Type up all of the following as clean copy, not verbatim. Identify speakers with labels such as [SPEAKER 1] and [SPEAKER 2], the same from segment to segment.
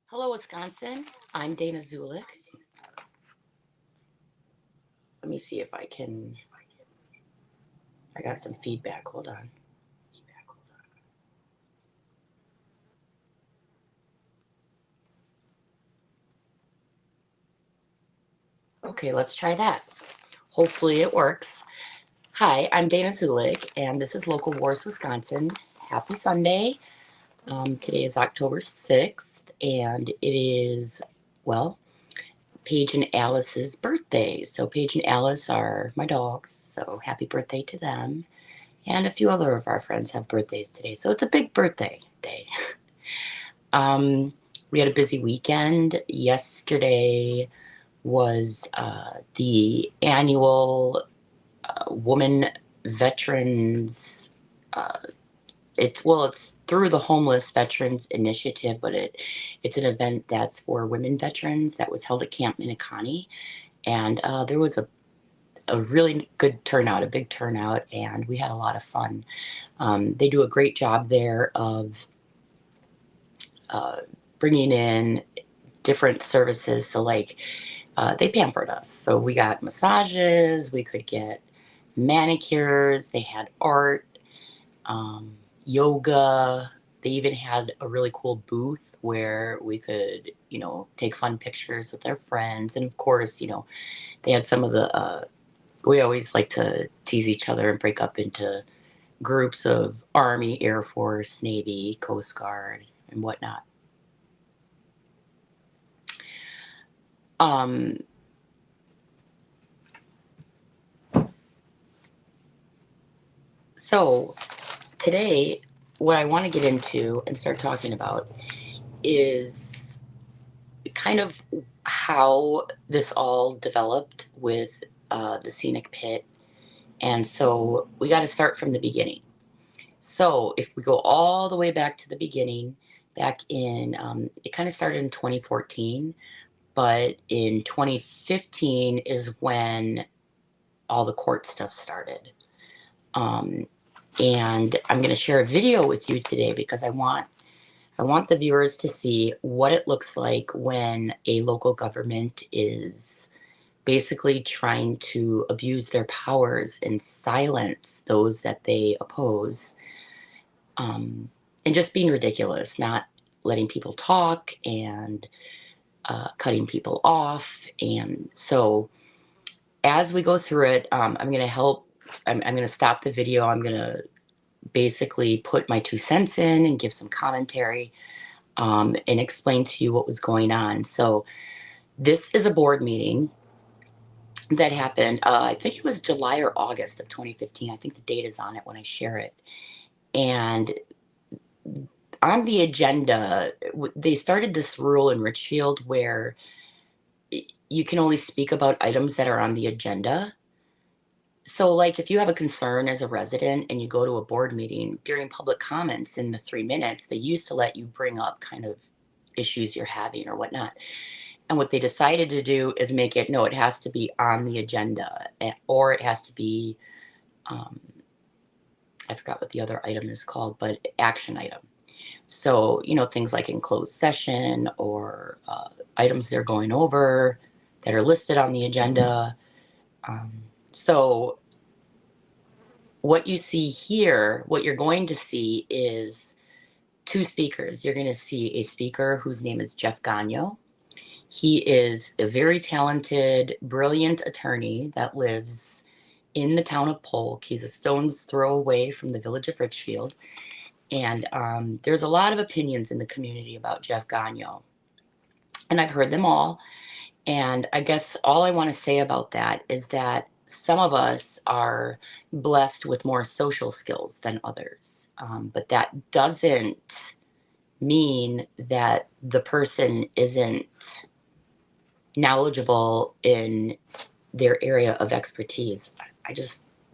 [SPEAKER 1] Hello, Wisconsin. I'm Dana Zulik. Let me see if I got some feedback. Hold on. Okay, let's try that. Hopefully it works. Hi, I'm Dana Zulik, and this is Local Wars Wisconsin. Happy Sunday. Today is October 6th, and it is, well, Paige and Alice's birthday. So, Paige and Alice are my dogs, so happy birthday to them. And a few other of our friends have birthdays today, so it's a big birthday day. Um, we had a busy weekend. Yesterday was the annual Woman Veterans. Uh, it's through the Homeless Veterans Initiative, but it's an event that's for women veterans that was held at Camp Minneconne, and there was a really good turnout, a big turnout, and we had a lot of fun. They do a great job there of uh, bringing in different services. So, like, they pampered us. So, we got massages, we could get manicures, they had art, yoga. They even had a really cool booth where we could, take fun pictures with our friends. And of course, they had some of we always like to tease each other and break up into groups of Army, Air Force, Navy, Coast Guard, and whatnot. Um, so today, what I want to get into and start talking about is kind of how this all developed with the scenic pit. And so we got to start from the beginning. So if we go all the way back to the beginning, back in, it kind of started in 2014, but in 2015 is when all the court stuff started. Um, and I'm going to share a video with you today because I want the viewers to see what it looks like when a local government is basically trying to abuse their powers and silence those that they oppose, and just being ridiculous, not letting people talk and cutting people off. And so, as we go through it, I'm going to help. I'm going to stop the video. I'm going to basically put my 2 cents in and give some commentary, and explain to you what was going on. So, this is a board meeting that happened, I think it was July or August of 2015. I think the date is on it when I share it. And on the agenda, they started this rule in Richfield where you can only speak about items that are on the agenda. So, like, if you have a concern as a resident and you go to a board meeting during public comments in the 3 minutes, they used to let you bring up kind of issues you're having or whatnot. And what they decided to do is make it no, it has to be on the agenda, or it has to be, um, I forgot what the other item is called, but action item. So, things like in closed session or items they're going over that are listed on the agenda. So, what you see here, what you're going to see is two speakers. You're going to see a speaker whose name is Jeff Gagno. He is a very talented, brilliant attorney that lives in the town of Polk. He's a stone's throw away from the village of Richfield. And there's a lot of opinions in the community about Jeff Gagno. And I've heard them all. And I guess all I want to say about that is that some of us are blessed with more social skills than others. But that doesn't mean that the person isn't knowledgeable in their area of expertise.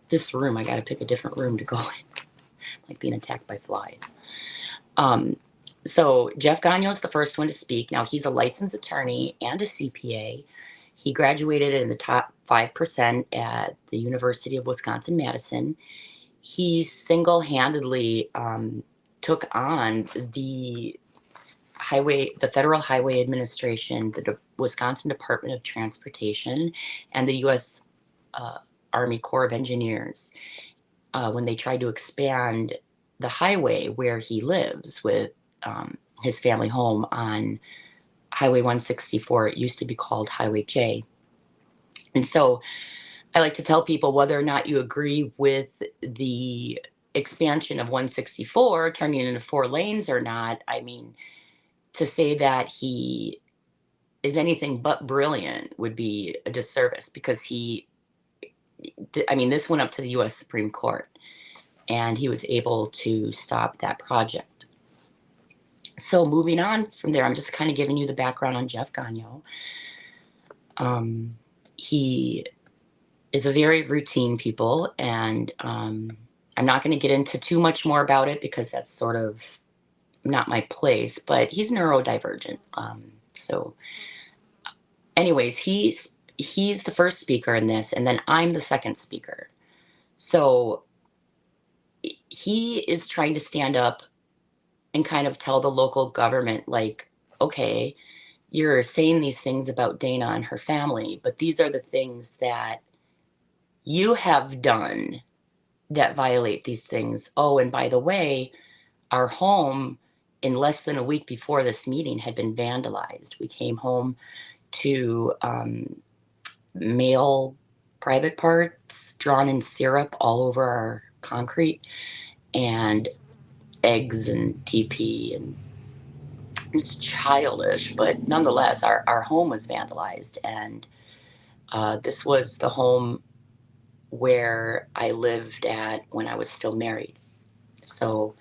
[SPEAKER 1] This room, I got to pick a different room to go in, like being attacked by flies. Um, so Jeff Gagno is the first one to speak. Now, he's a licensed attorney and a CPA. He graduated in the top 5% at the University of Wisconsin-Madison. He single-handedly took on the the Federal Highway Administration, the Wisconsin Department of Transportation, and the U.S. Army Corps of Engineers when they tried to expand the highway where he lives with his family home on Highway 164. It used to be called Highway J. And so I like to tell people, whether or not you agree with the expansion of 164, turning it into 4 lanes or not, I mean, to say that he is anything but brilliant would be a disservice, because this went up to the U.S. Supreme Court, and he was able to stop that project. So moving on from there, I'm just kind of giving you the background on Jeff Gagno. He is a very routine people, and I'm not going to get into too much more about it because that's sort of not my place, but he's neurodivergent. So anyways, he's the first speaker in this, and then I'm the second speaker. So he is trying to stand up and kind of tell the local government, like, okay, you're saying these things about Dana and her family, but these are the things that you have done that violate these things. Oh, and by the way, our home in less than a week before this meeting had been vandalized. We came home to male private parts drawn in syrup all over our concrete, and eggs and TP, and it's childish, but nonetheless, our home was vandalized. And this was the home where I lived at when I was still married. So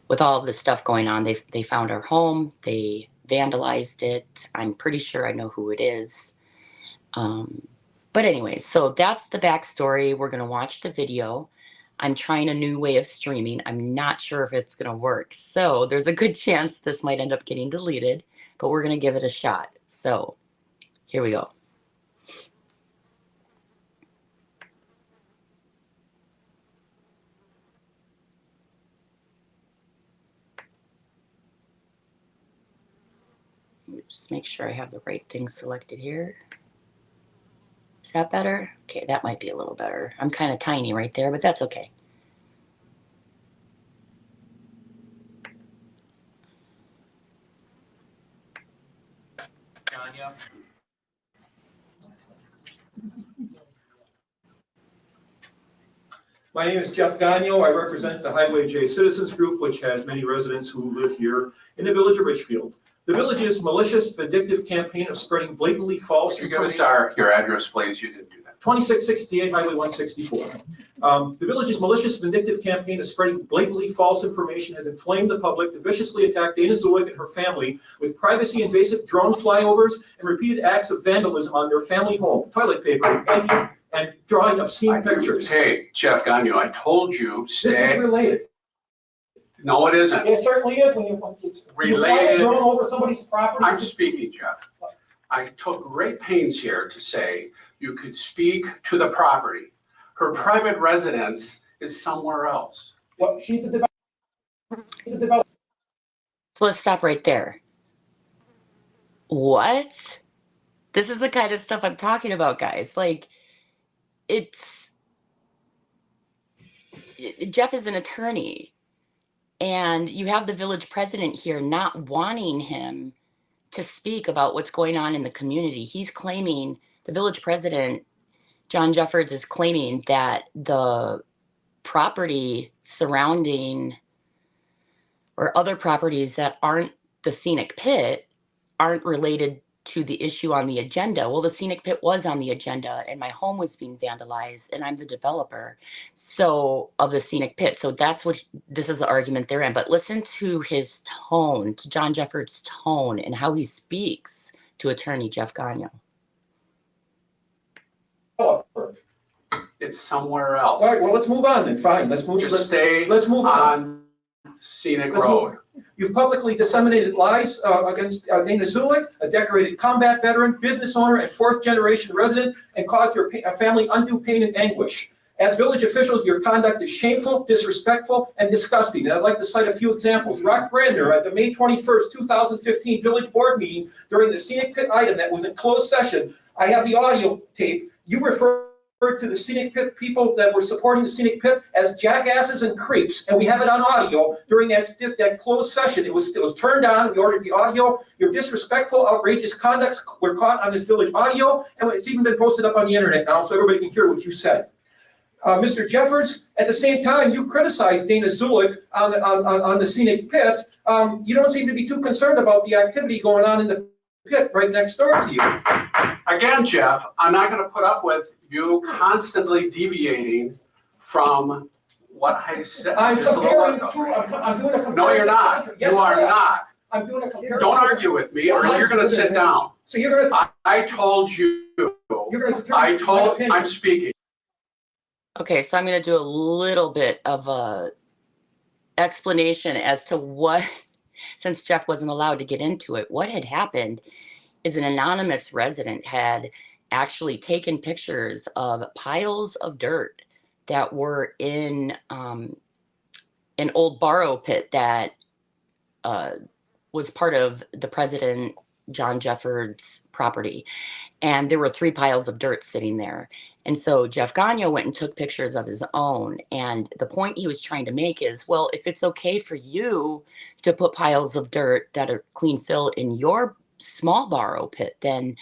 [SPEAKER 1] with all of this stuff going on, they found our home, they vandalized it. I'm pretty sure I know who it is. But anyways, so that's the backstory. We're going to watch the video. I'm trying a new way of streaming. I'm not sure if it's going to work. So there's a good chance this might end up getting deleted, but we're going to give it a shot. So here we go. Just make sure I have the right thing selected here. Is that better? Okay, that might be a little better. I'm kind of tiny right there, but that's okay.
[SPEAKER 2] My name is Jeff Gagno. I represent the Highway J Citizens Group, which has many residents who live here in the village of Richfield. The village's malicious, vindictive campaign of spreading blatantly false information.
[SPEAKER 3] Give us your address, please. You didn't do that.
[SPEAKER 2] 2668 Highway 164. The village's malicious, vindictive campaign of spreading blatantly false information has inflamed the public to viciously attack Dana Zulik and her family with privacy-invasive drone flyovers and repeated acts of vandalism on their family home, toilet paper, begging, and drawing obscene pictures.
[SPEAKER 3] Hey, Jeff Gagno, I told you.
[SPEAKER 2] This is related.
[SPEAKER 3] No, it isn't.
[SPEAKER 2] It certainly is. When you fly a drone over somebody's property.
[SPEAKER 3] I'm speaking, Jeff. I took great pains here to say you could speak to the property. Her private residence is somewhere else.
[SPEAKER 2] Well, she's the developer.
[SPEAKER 1] So let's stop right there. What? This is the kind of stuff I'm talking about, guys. Like, Jeff is an attorney, and you have the village president here not wanting him to speak about what's going on in the community. He's claiming, the village president, John Jeffords, is claiming that the property surrounding, or other properties that aren't the scenic pit, aren't related to the issue on the agenda. Well, the scenic pit was on the agenda, and my home was being vandalized, and I'm the developer of the scenic pit. So this is the argument they're in. But listen to his tone, to John Jeffords' tone, and how he speaks to attorney Jeff Gagno.
[SPEAKER 3] It's somewhere else.
[SPEAKER 2] All right, well, let's move on then. Fine, let's move.
[SPEAKER 3] Just let's move on scenic road.
[SPEAKER 2] You've publicly disseminated lies against Dana Zulik, a decorated combat veteran, business owner, and fourth-generation resident, and caused your family undue pain and anguish. As village officials, your conduct is shameful, disrespectful, and disgusting. And I'd like to cite a few examples. Rock Brandner, at the May 21st, 2015 village board meeting during the scenic pit item that was in closed session, I have the audio tape. You referred to the scenic pit people that were supporting the scenic pit as jackasses and creeps, and we have it on audio during that closed session. It was turned on. We ordered the audio. Your disrespectful, outrageous conducts were caught on this village audio, and it's even been posted up on the internet now, so everybody can hear what you said. Mr. Jeffords, at the same time, you criticized Dana Zulik on the scenic pit. You don't seem to be too concerned about the activity going on in the pit right next door to you.
[SPEAKER 3] Again, Jeff, I'm not going to put up with you constantly deviating from what I said.
[SPEAKER 2] I'm
[SPEAKER 3] just a little
[SPEAKER 2] comparing
[SPEAKER 3] while
[SPEAKER 2] two.
[SPEAKER 3] ago.
[SPEAKER 2] I'm doing a comparison.
[SPEAKER 3] No, you're not.
[SPEAKER 2] Yes,
[SPEAKER 3] You
[SPEAKER 2] I
[SPEAKER 3] are
[SPEAKER 2] am.
[SPEAKER 3] not.
[SPEAKER 2] I'm doing a comparison.
[SPEAKER 3] Don't argue with me, or you're going to sit down.
[SPEAKER 2] So you're going to.
[SPEAKER 3] I told you.
[SPEAKER 2] You're going to.
[SPEAKER 3] I'm speaking.
[SPEAKER 1] Okay, so I'm going to do a little bit of a explanation as to what, since Jeff wasn't allowed to get into it, what had happened is an anonymous resident had actually taken pictures of piles of dirt that were in an old borrow pit that was part of the President John Jeffords property. And there were 3 piles of dirt sitting there. And so Jeff Gagnon went and took pictures of his own. And the point he was trying to make is, well, if it's okay for you to put piles of dirt that are clean fill in your small borrow pit, then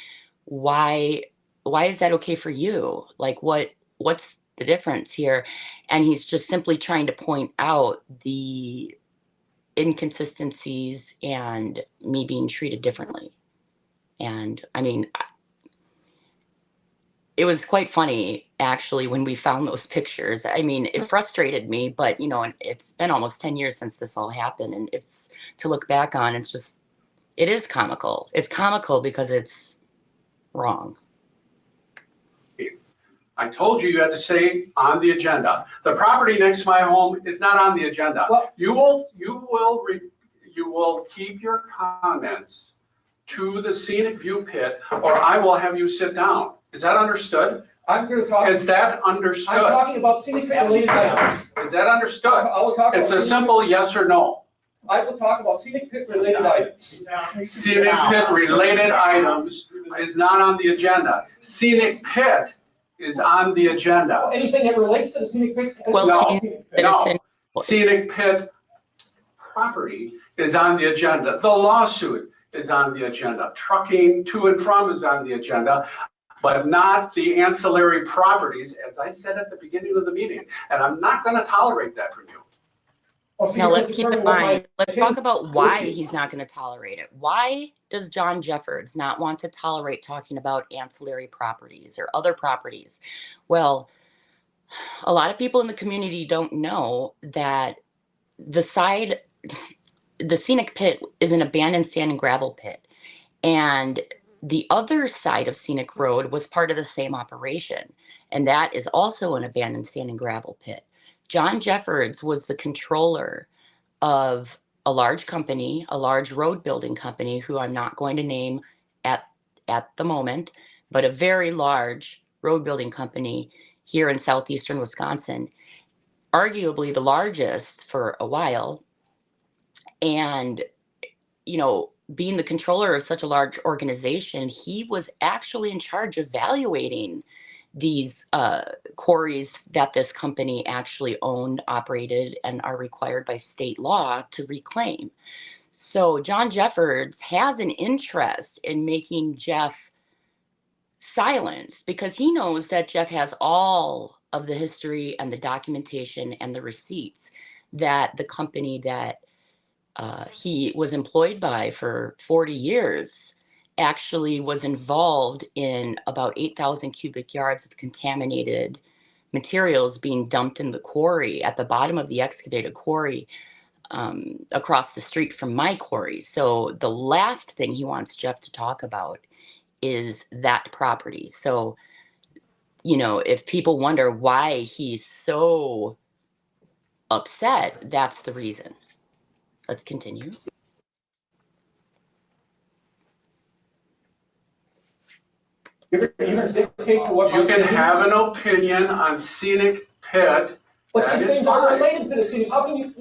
[SPEAKER 1] why is that okay for you? Like, what's the difference here? And he's just simply trying to point out the inconsistencies and me being treated differently. And I mean, it was quite funny actually when we found those pictures. I mean, it frustrated me, but you know, it's been almost 10 years since this all happened, and it's to look back on, it's just, it is comical. It's comical because it's wrong.
[SPEAKER 3] I told you had to say on the agenda. The property next to my home is not on the agenda.
[SPEAKER 2] Well,
[SPEAKER 3] You will keep your comments to the scenic view pit, or I will have you sit down. Is that understood?
[SPEAKER 2] I'm going to talk.
[SPEAKER 3] Is that
[SPEAKER 2] I'm
[SPEAKER 3] understood?
[SPEAKER 2] talking about scenic pit related items.
[SPEAKER 3] Is that understood?
[SPEAKER 2] I will talk
[SPEAKER 3] It's
[SPEAKER 2] about.
[SPEAKER 3] a simple yes or no.
[SPEAKER 2] I will talk about scenic pit related items.
[SPEAKER 3] Scenic pit related items is not on the agenda. Scenic pit is on the agenda.
[SPEAKER 2] Anything that relates to the scenic pit.
[SPEAKER 1] Well,
[SPEAKER 3] No. No,
[SPEAKER 1] Citizen-
[SPEAKER 3] scenic pit property is on the agenda. The lawsuit is on the agenda. Trucking to and from is on the agenda, but not the ancillary properties, as I said at the beginning of the meeting. And I'm not going to tolerate that from you.
[SPEAKER 1] Now let's keep in mind, let's talk about why he's not going to tolerate it. Why does John Jeffords not want to tolerate talking about ancillary properties or other properties? Well, a lot of people in the community don't know that the scenic pit is an abandoned sand and gravel pit. And the other side of Scenic Road was part of the same operation. And that is also an abandoned sand and gravel pit. John Jeffords was the controller of a large company, a large road building company, who I'm not going to name at the moment, but a very large road building company here in southeastern Wisconsin, arguably the largest for a while. And, you know, being the controller of such a large organization, he was actually in charge of evaluating these quarries that this company actually owned, operated, and are required by state law to reclaim. So John Jeffords has an interest in making Jeff silence because he knows that Jeff has all of the history and the documentation and the receipts that the company that he was employed by for 40 years actually was involved in about 8,000 cubic yards of contaminated materials being dumped in the quarry at the bottom of the excavated quarry across the street from my quarry. So the last thing he wants Jeff to talk about is that property. So, you know, if people wonder why he's so upset, that's the reason. Let's continue.
[SPEAKER 2] You're going to dictate to what
[SPEAKER 3] You
[SPEAKER 2] my
[SPEAKER 3] can
[SPEAKER 2] opinion
[SPEAKER 3] have
[SPEAKER 2] is?
[SPEAKER 3] an opinion on scenic pit.
[SPEAKER 2] But
[SPEAKER 3] That
[SPEAKER 2] these
[SPEAKER 3] is
[SPEAKER 2] things are
[SPEAKER 3] fine.
[SPEAKER 2] related to the city. How can you?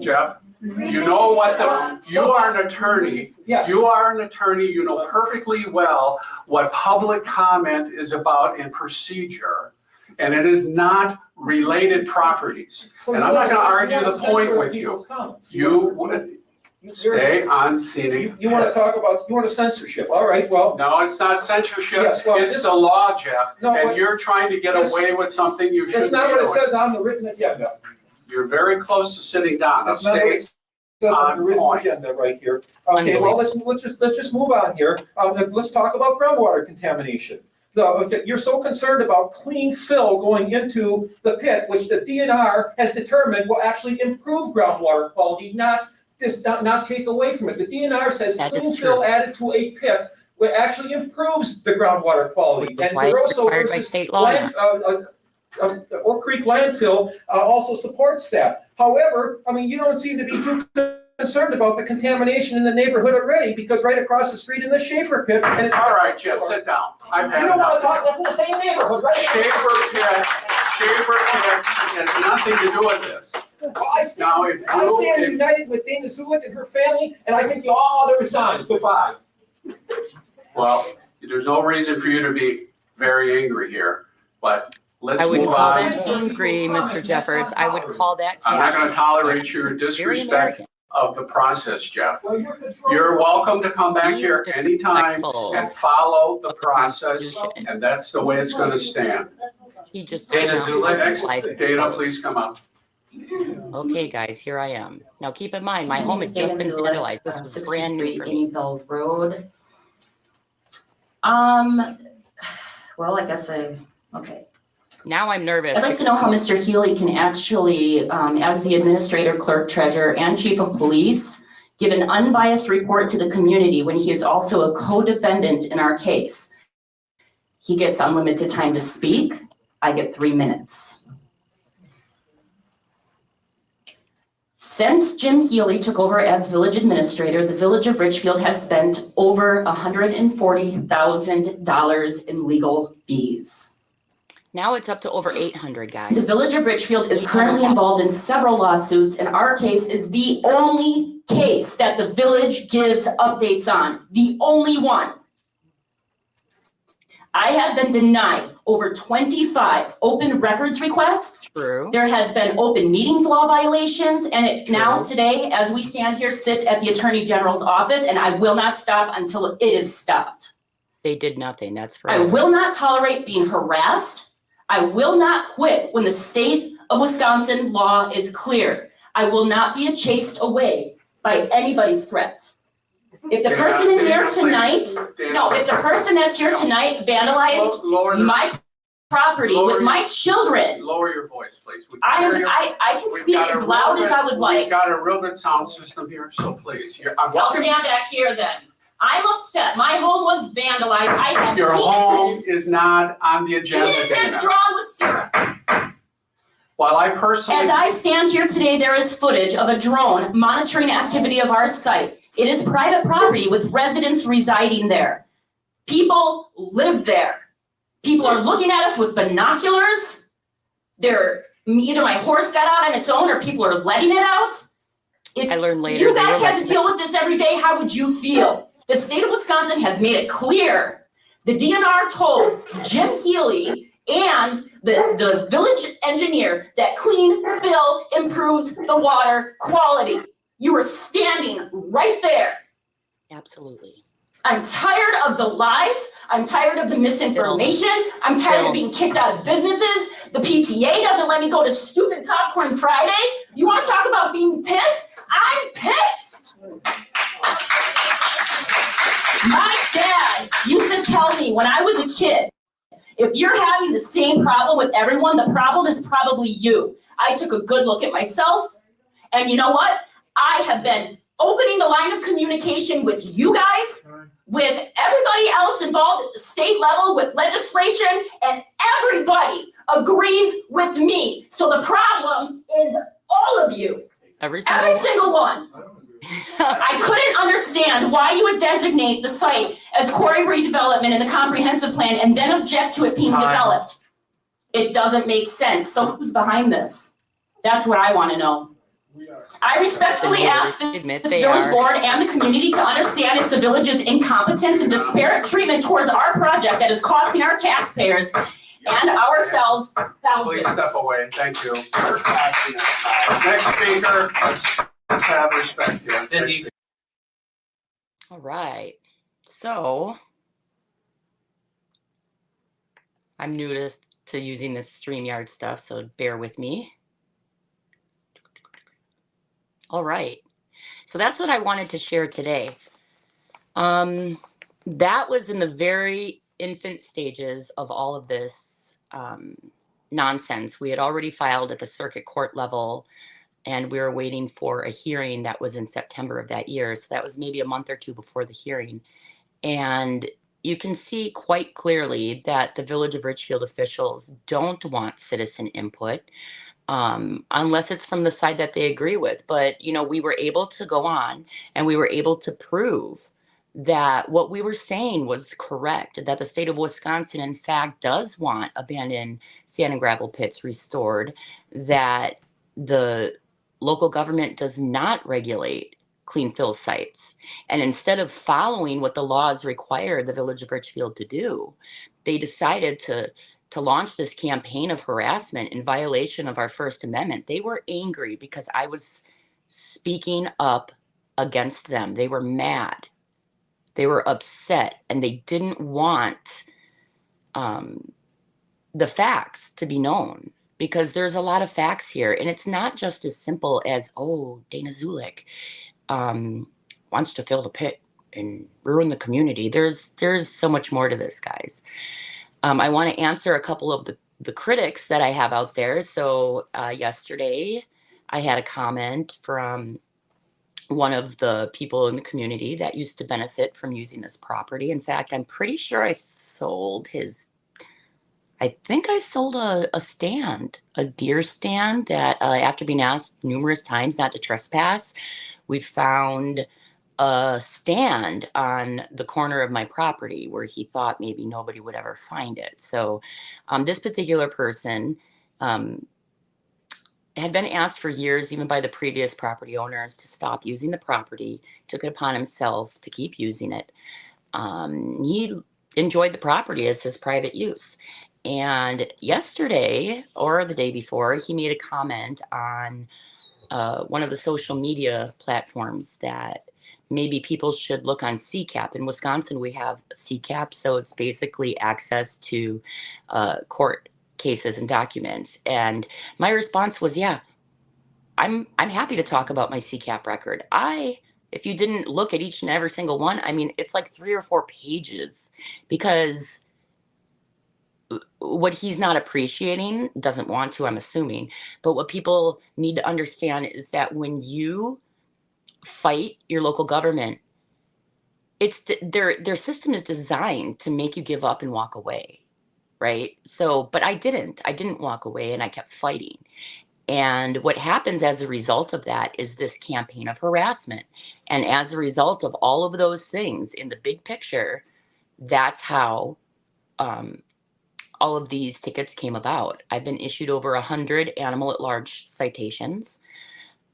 [SPEAKER 3] Jeff, you know you are an attorney.
[SPEAKER 2] Yes.
[SPEAKER 3] You are an attorney. You know perfectly well what public comment is about in procedure. And it is not related properties.
[SPEAKER 2] So
[SPEAKER 3] And I'm not going to argue the point with you. You would stay on scenic.
[SPEAKER 2] You want to talk about, you want a censorship, all right, well.
[SPEAKER 3] No, it's not censorship.
[SPEAKER 2] Yes, well,
[SPEAKER 3] It's the law, Jeff.
[SPEAKER 2] No,
[SPEAKER 3] And
[SPEAKER 2] but
[SPEAKER 3] you're trying to get away with something you shouldn't be
[SPEAKER 2] that's not what it
[SPEAKER 3] doing.
[SPEAKER 2] says on the written agenda.
[SPEAKER 3] You're very close to sitting down. Now
[SPEAKER 2] That's not what it
[SPEAKER 3] stay.
[SPEAKER 2] says on the written
[SPEAKER 3] point.
[SPEAKER 2] agenda right here. Okay, well, let's just move on here. Let's talk about groundwater contamination. You're so concerned about clean fill going into the pit, which the DNR has determined will actually improve groundwater quality, not take away from it. The DNR says clean fill added to a pit will actually improves the groundwater quality. And DeRosso versus Oak Creek landfill also supports that. However, I mean, you don't seem to be too concerned about the contamination in the neighborhood already, because right across the street in the Schaefer pit, and it's
[SPEAKER 3] All right, Jeff, sit down. I've had
[SPEAKER 2] you don't want to
[SPEAKER 3] enough.
[SPEAKER 2] talk. That's in the same neighborhood, right?
[SPEAKER 3] Schaefer pit has nothing to do with this.
[SPEAKER 2] Well, I
[SPEAKER 3] Now,
[SPEAKER 2] stand united with Dana Zulik and her family, and I think you all ought to resign. Goodbye.
[SPEAKER 3] Well, there's no reason for you to be very angry here, but let's
[SPEAKER 1] I would
[SPEAKER 3] move
[SPEAKER 1] call
[SPEAKER 3] on.
[SPEAKER 1] that angry, Mr. Jeffords. I would call that.
[SPEAKER 3] I'm not going to tolerate your
[SPEAKER 1] Very
[SPEAKER 3] disrespect
[SPEAKER 1] American.
[SPEAKER 3] of the process, Jeff.
[SPEAKER 2] Well,
[SPEAKER 3] You're welcome to come back
[SPEAKER 1] He's
[SPEAKER 3] here anytime
[SPEAKER 1] disrespectful
[SPEAKER 3] and follow the process,
[SPEAKER 1] Constitution.
[SPEAKER 3] and that's the way it's going to stand.
[SPEAKER 1] He just
[SPEAKER 3] Dana
[SPEAKER 1] does not
[SPEAKER 3] Zulik,
[SPEAKER 1] realize it.
[SPEAKER 3] Dana, please come up.
[SPEAKER 1] Okay, guys, here I am. Now, keep in mind, my home has just been
[SPEAKER 4] Dana Zulik,
[SPEAKER 1] vandalized. This was brand new
[SPEAKER 4] 63
[SPEAKER 1] for me.
[SPEAKER 4] Amyville Road. Well, I guess okay.
[SPEAKER 1] Now I'm nervous.
[SPEAKER 4] I'd like to know how Mr. Healy can actually, as the administrator, clerk, treasurer, and chief of police, give an unbiased report to the community when he is also a co-defendant in our case. He gets unlimited time to speak. I get 3 minutes. Since Jim Healy took over as village administrator, the village of Richfield has spent over $140,000 in legal fees.
[SPEAKER 1] Now it's up to over 800, guys.
[SPEAKER 4] The village of Richfield is currently involved in several lawsuits, and our case is the only case that the village gives updates on, the only one. I have been denied over 25 open records requests.
[SPEAKER 1] True.
[SPEAKER 4] There has been open meetings law violations, and it now today, as we stand here, sits at the Attorney General's office, and I will not stop until it is stopped.
[SPEAKER 1] They did nothing, that's for
[SPEAKER 4] I will not tolerate being harassed. I will not quit when the state of Wisconsin law is clear. I will not be chased away by anybody's threats. If the person in here tonight, if the person that's here tonight vandalized my property with my children,
[SPEAKER 3] Lower your voice, please.
[SPEAKER 4] I can speak as loud as I would like.
[SPEAKER 3] We've got a real good sound system here, so please.
[SPEAKER 4] I'll stand back here then. I'm upset. My home was vandalized. I have
[SPEAKER 3] Your home
[SPEAKER 4] penises.
[SPEAKER 3] is not on the agenda.
[SPEAKER 4] Penises
[SPEAKER 3] Dana.
[SPEAKER 4] drawn with syrup.
[SPEAKER 3] While I personally.
[SPEAKER 4] As I stand here today, there is footage of a drone monitoring activity of our site. It is private property with residents residing there. People live there. People are looking at us with binoculars. Either my horse got out on its own or people are letting it out. If
[SPEAKER 1] I learned later.
[SPEAKER 4] you
[SPEAKER 1] they
[SPEAKER 4] guys
[SPEAKER 1] were
[SPEAKER 4] had to
[SPEAKER 1] like-
[SPEAKER 4] deal with this every day, how would you feel? The state of Wisconsin has made it clear. The DNR told Jim Healy and the village engineer that clean fill improves the water quality. You were standing right there.
[SPEAKER 1] Absolutely.
[SPEAKER 4] I'm tired of the lies. I'm tired of the misinformation. I'm tired of being kicked out of businesses. The PTA doesn't let me go to stupid Popcorn Friday. You want to talk about being pissed? I'm pissed. My dad used to tell me when I was a kid, if you're having the same problem with everyone, the problem is probably you. I took a good look at myself, and you know what? I have been opening the line of communication with you guys, with everybody else involved at the state level, with legislation, and everybody agrees with me. So the problem is all of you, every single one. I couldn't understand why you would designate the site as quarry redevelopment in the comprehensive plan and then object to it being developed. It doesn't make sense. So who's behind this? That's what I want to know. I respectfully ask
[SPEAKER 1] Admit
[SPEAKER 4] this
[SPEAKER 1] they
[SPEAKER 4] village
[SPEAKER 1] are.
[SPEAKER 4] board and the community to understand it's the village's incompetence and disparate treatment towards our project that is costing our taxpayers and ourselves
[SPEAKER 3] Please
[SPEAKER 4] thousands.
[SPEAKER 3] step away. Thank you. Next speaker, let's have respect here.
[SPEAKER 5] Cindy.
[SPEAKER 1] All right. So I'm new to using this StreamYard stuff, so bear with me. All right. So that's what I wanted to share today. That was in the very infant stages of all of this nonsense. We had already filed at the circuit court level, and we were waiting for a hearing that was in September of that year. So that was maybe a month or two before the hearing. And you can see quite clearly that the Village of Richfield officials don't want citizen input. Unless it's from the side that they agree with. But, you know, we were able to go on and we were able to prove that what we were saying was correct, that the state of Wisconsin, in fact, does want abandoned sand and gravel pits restored, that the local government does not regulate clean fill sites. And instead of following what the laws require the Village of Richfield to do, they decided to launch this campaign of harassment in violation of our First Amendment. They were angry because I was speaking up against them. They were mad. They were upset, and they didn't want the facts to be known, because there's a lot of facts here. And it's not just as simple as, oh, Dana Zulik wants to fill the pit and ruin the community. There's so much more to this, guys. I want to answer a couple of the critics that I have out there. So yesterday, I had a comment from one of the people in the community that used to benefit from using this property. In fact, I'm pretty sure I think I sold a stand, a deer stand that after being asked numerous times not to trespass, we found a stand on the corner of my property where he thought maybe nobody would ever find it. So this particular person had been asked for years, even by the previous property owners, to stop using the property, took it upon himself to keep using it. He enjoyed the property as his private use. And yesterday, or the day before, he made a comment on one of the social media platforms that maybe people should look on CCAP. In Wisconsin, we have CCAP, so it's basically access to court cases and documents. And my response was, yeah, I'm happy to talk about my CCAP record. If you didn't look at each and every single one, I mean, it's like 3 or 4 pages, because what he's not appreciating, doesn't want to, I'm assuming, but what people need to understand is that when you fight your local government, it's their system is designed to make you give up and walk away, right? So, but I didn't walk away, and I kept fighting. And what happens as a result of that is this campaign of harassment. And as a result of all of those things in the big picture, that's how all of these tickets came about. I've been issued over 100 animal at large citations.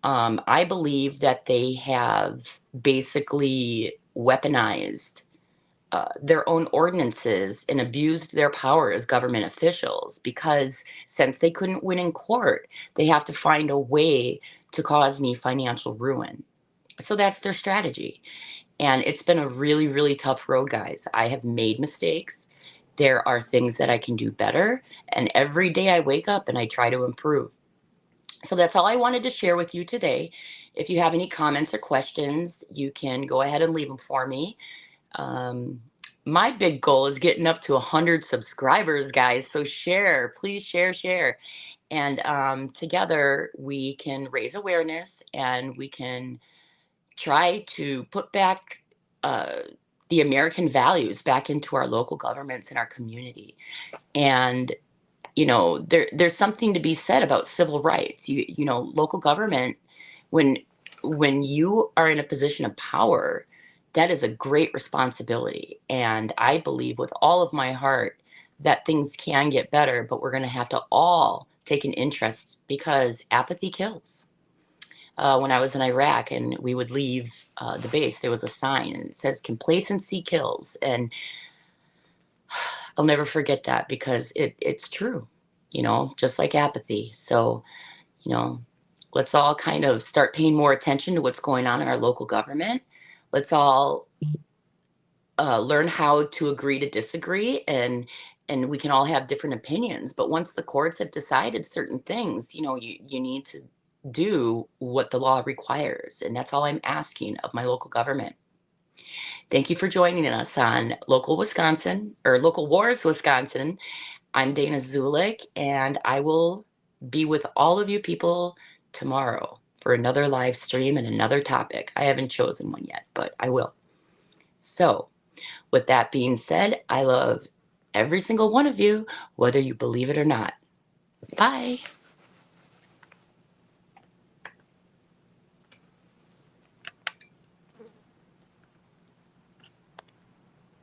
[SPEAKER 1] I believe that they have basically weaponized their own ordinances and abused their power as government officials, because since they couldn't win in court, they have to find a way to cause me financial ruin. So that's their strategy. And it's been a really, really tough road, guys. I have made mistakes. There are things that I can do better. And every day I wake up and I try to improve. So that's all I wanted to share with you today. If you have any comments or questions, you can go ahead and leave them for me. My big goal is getting up to 100 subscribers, guys. So share, please share. And together we can raise awareness, and we can try to put back the American values back into our local governments and our community. And you know, there's something to be said about civil rights. You know, local government, when you are in a position of power, that is a great responsibility. And I believe with all of my heart that things can get better, but we're going to have to all take an interest because apathy kills. When I was in Iraq and we would leave the base, there was a sign and it says complacency kills. And I'll never forget that because it's true, just like apathy. So, let's all kind of start paying more attention to what's going on in our local government. Let's all learn how to agree to disagree, and we can all have different opinions. But once the courts have decided certain things, you need to do what the law requires. And that's all I'm asking of my local government. Thank you for joining us on Local Wisconsin or Local Wars Wisconsin. I'm Dana Zulik, and I will be with all of you people tomorrow for another live stream and another topic. I haven't chosen one yet, but I will. So, with that being said, I love every single one of you, whether you believe it or not. Bye.